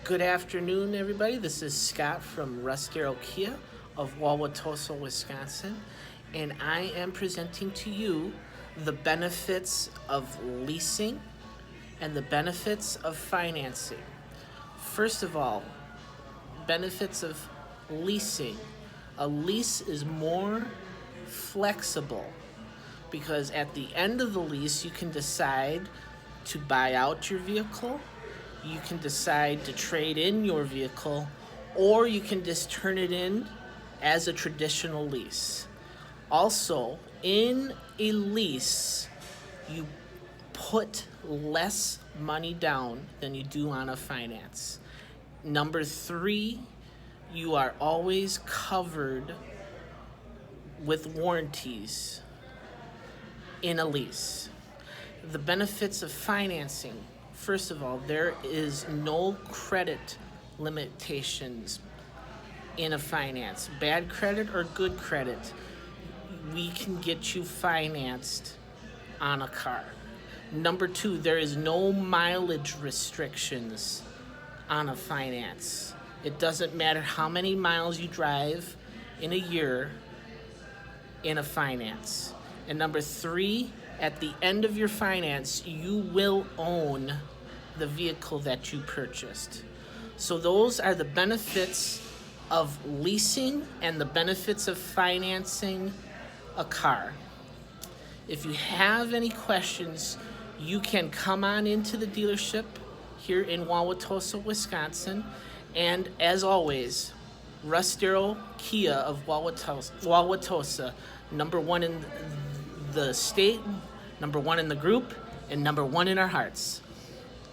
Good afternoon, everybody. This is Scott from Russ Darrow Kia of Wauwatosa, Wisconsin, and I am presenting to you the benefits of leasing and the benefits of financing. First of all, benefits of leasing. A lease is more flexible because at the end of the lease, you can decide to buy out your vehicle, you can decide to trade in your vehicle, or you can just turn it in as a traditional lease. Also, in a lease, you put less money down than you do on a finance. Number three, you are always covered with warranties in a lease. The benefits of financing. First of all, there is no credit limitations in a finance. Bad credit or good credit, we can get you financed on a car. Number two, there is no mileage restrictions on a finance. It doesn't matter how many miles you drive in a year in a finance. And number three, at the end of your finance, you will own the vehicle that you purchased. So those are the benefits of leasing and the benefits of financing a car. If you have any questions, you can come on into the dealership here in Wauwatosa, Wisconsin. And as always, Russ Darrow Kia of Wauwatosa, number one in the state, number one in the group, and number one in our hearts.